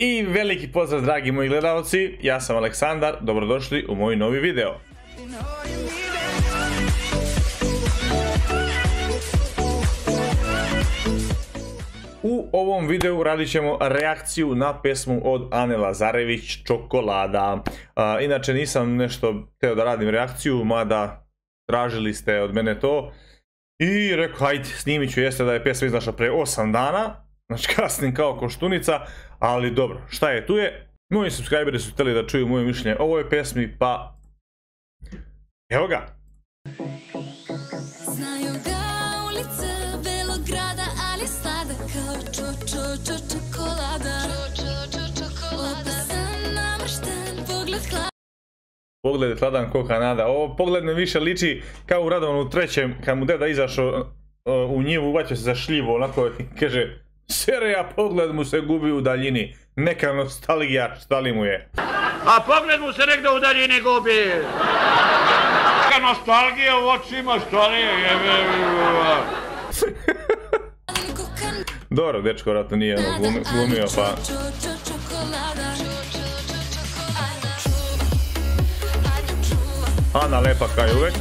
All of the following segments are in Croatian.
I veliki pozdrav dragi moji gledalci, ja sam Aleksandar, dobrodošli u moj novi video. U ovom videu radit ćemo reakciju na pesmu od Ane Lazarević, Čokolada. Inače nisam nešto htio da radim reakciju, mada tražili ste od mene to. I rekao, hajde, snimit ću, jeste da je pesma izašla pre 8 dana. Znači kasnim kao koštunica, ali dobro, šta je tu je. Moji subscriberi su htjeli da čuju moje mišljenje o ovoj pesmi, pa evo ga. Znaju ga ulice Belograda, ali sada kao čokolada. Opasan, namršten, pogled hladan. Pogled hladan ko Kanada. Ovo pogled me više liči kao u Radovanu trećem, kad mu deda izašao u njivu, uvaćao se za šljivo, onako kaže, serija, pogled mu se gubi u daljini. Neka nostalgija, šta li mu je? A pogled mu se negdje u daljini gubi. Neka nostalgija u očima, šta li je? Dobro, dečko vratno nije glumio, pa... Ana lepa kao i uvek.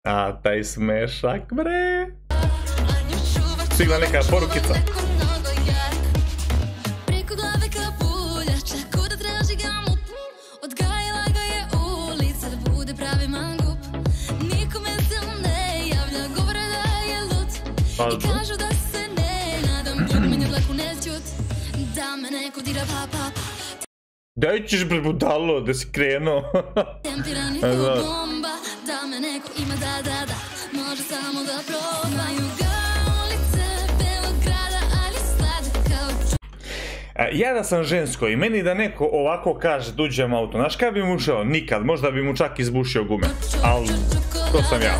A taj smešak, bre. Stigla neka porukica. Preko glave kapulja, čako da traži ga mup. Odgajala ga je ulica da bude pravi mangup. Nikome se ne javlja, govore da je lut. I kažu da se ne nadam, promeni dlaku nećut. Da me neko dira pa pa pa. Daj ćeš bre budalo, da si krenuo. Tempirani ko bomba, da me neko ima da, može samo da proba. Znaju ga ulice Belograda, ali sladak kao Ja da sam žensko i meni da neko ovako kaže da uđem auto, znaš kada bi mu ušao? Nikad, možda bi mu čak izbušio gume, ali to sam ja.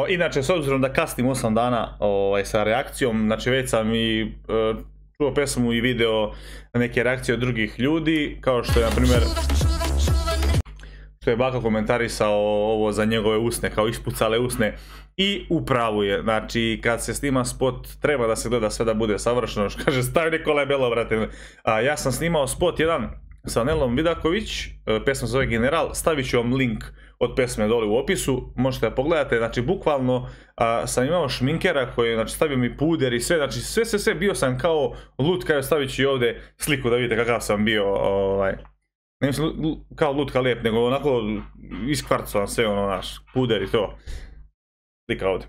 Inače, s obzirom da kasnim 8 dana sa reakcijom, znači već sam i čuo pesmu i video neke reakcije od drugih ljudi, kao što je, na primjer, što je baka komentarisao ovo za njegove usne, kao ispucale usne, i upravo je, znači kad se snima spot treba da se gleda sve da bude savršeno, što kaže stavi Nikola Belo, brate. Ja sam snimao spot jedan sa Nelom Vidaković, pesma zove General, stavit ću vam link od pesme dole u opisu, možete da pogledate, znači bukvalno sam imao šminkera koji je, znači, stavio mi puder i sve, znači sve, bio sam kao lut, kao stavit ću i ovdje sliku da vidite kakav sam bio, ne mislim kao lutka lijep, nego onako iskvarcovan sve, ono, naš, puder i to, slika ovdje.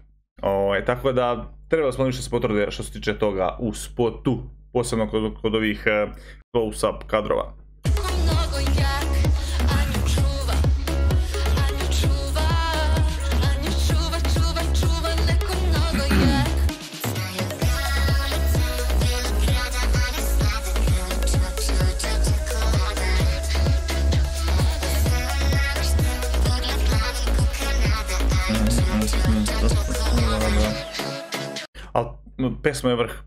Tako da, treba smo više se potvrde što se tiče toga u spotu, posebno kod ovih close-up kadrova. Ali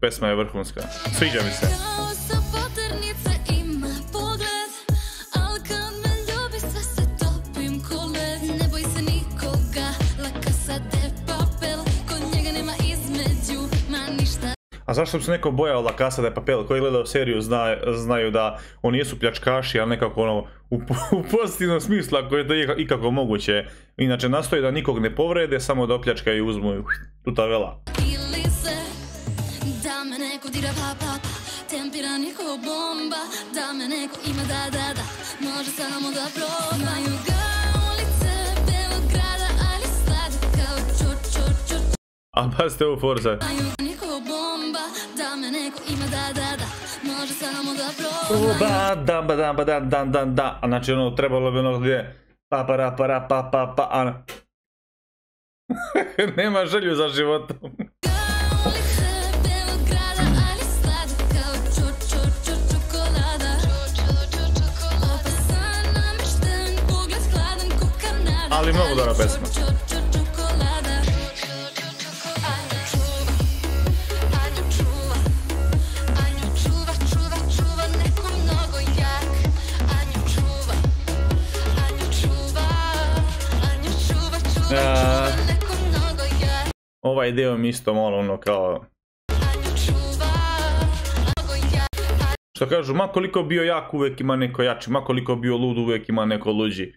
pesma je vrhunska, sviđa mi se. A zašto bi se neko bojao La Casa de Papel? Koji gledao seriju znaju da oni jesu pljačkaši, ali nekako ono u pozitivnom smislu, ako je to ikako moguće. Inače nastoji da nikog ne povrede, samo da opljačkaju i uzmu tuta vela. Da me neko dira pa pa pa, tempirani ko bomba, da me neko ima da, može samo da proba. Znaju ga ulice Belograda, ali sladak kao A pazite ovu foru sad. Znaju ko bomba, da me neko ima da, može samo da proba. Da, a znači ono trebalo bi ono gdje pa, nema želju za životom. Opasan, namršten, pogled hladan ko Kanada. Ali mnogo dobra pesma. Čokolada. Anju čuva, Anju čuva, Anju čuva, čuva, čuva neko mnogo jak. Anju čuva, Anju čuva, Anju čuva, čuva, čuva neko mnogo jak. Ovaj deo mi isto malo ono kao... Anju čuva, mnogo jak. Što kažu, ma koliko bio jak uvijek ima neko jači, ma koliko bio lud uvijek ima neko luđi.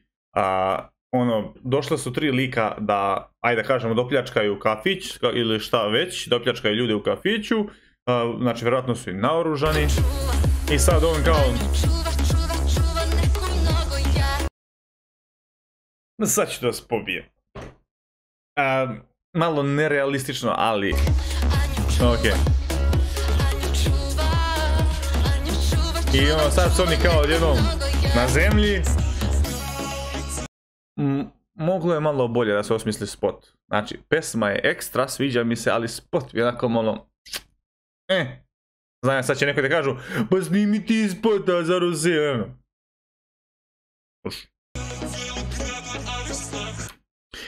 Ono, došle su 3 lika da, ajde da kažemo, dopljačkaju kafić ili šta već, dopljačkaju ljude u kafiću, znači vjerojatno su i naoružani. I sad on kao... Čuva, čuva, čuva neko mnogo jak. Sad ću da vas pobijem. Malo nerealistično, ali... Ok. I ono, sad su oni kao odjednom na zemlji. Moglo je malo bolje da se osmisli spot. Znači, pesma je ekstra, sviđa mi se, ali spot je onako malo... Znam, sad će neko da kažu, pa snimi ti spota za Rusiju.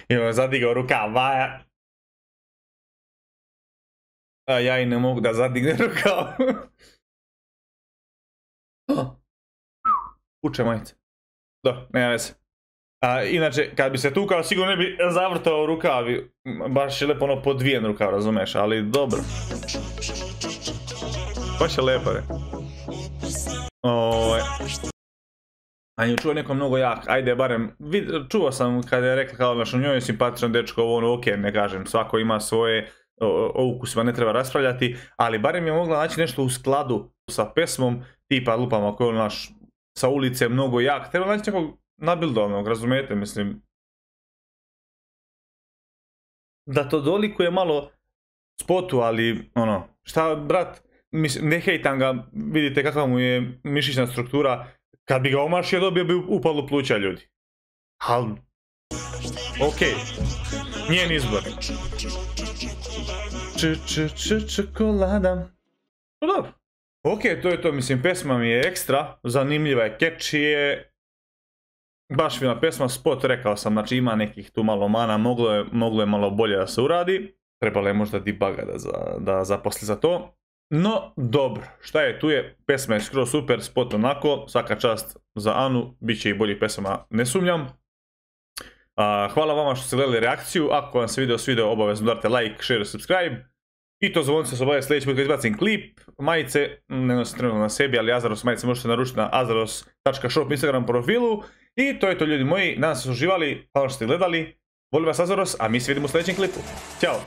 I ono, zadigao rukava. A ja i ne mogu da zadigne rukav. Uče majice. Da, nema veze. Inače, kad bi se tukao, sigurno ne bi zavrtao rukavi. Baš je lepo ono podvijen rukav, razumeš, ali dobro. Baš je lepo, re. Anju čuo neko mnogo jak, ajde barem, čuo sam kada je rekla kao naš, njoj je simpatičan dečko, ono ok, ne kažem, svako ima svoje, o ukusima ne treba raspravljati, ali barem je mogla naći nešto u skladu sa pesmom, tipa lupama ako je naš sa ulice mnogo jak, treba naći nekog nabildovnog, razumijete, mislim. Da to dolikuje malo spotu, ali ono, šta brat, ne hejtam ga, vidite kakva mu je mišićna struktura, kad bi ga omašio dobio bi upalo pluća ljudi. Ali, okej, njen izbor. Čokolada. No dobro. Okej, to je to, mislim, pesma mi je ekstra, zanimljiva je, catchy je. Baš fina pesma, spot rekao sam, znači ima nekih tu malo mana, moglo je malo bolje da se uradi. Trebalo je možda debuga da zaposli za to. No, dobro, šta je, tu je, pesma je skroz super, spot onako, svaka čast za Anu, bit će i boljih pesama, ne sumnjam. Hvala vama što ste gledali reakciju, ako vam se video svidio, obavezno udarite like, share, subscribe. I to zvonce se obavlja sljedeći put kad izbacim klip. Majice, ne nosim trenutno na sebi, ali Azaros majice možete naručiti na azaros.shop Instagram profilu. I to je to, ljudi moji, nadam se da ste uživali, hvala što ste gledali. Volim vas Azaros, a mi se vidimo u sljedećem klipu. Ćao!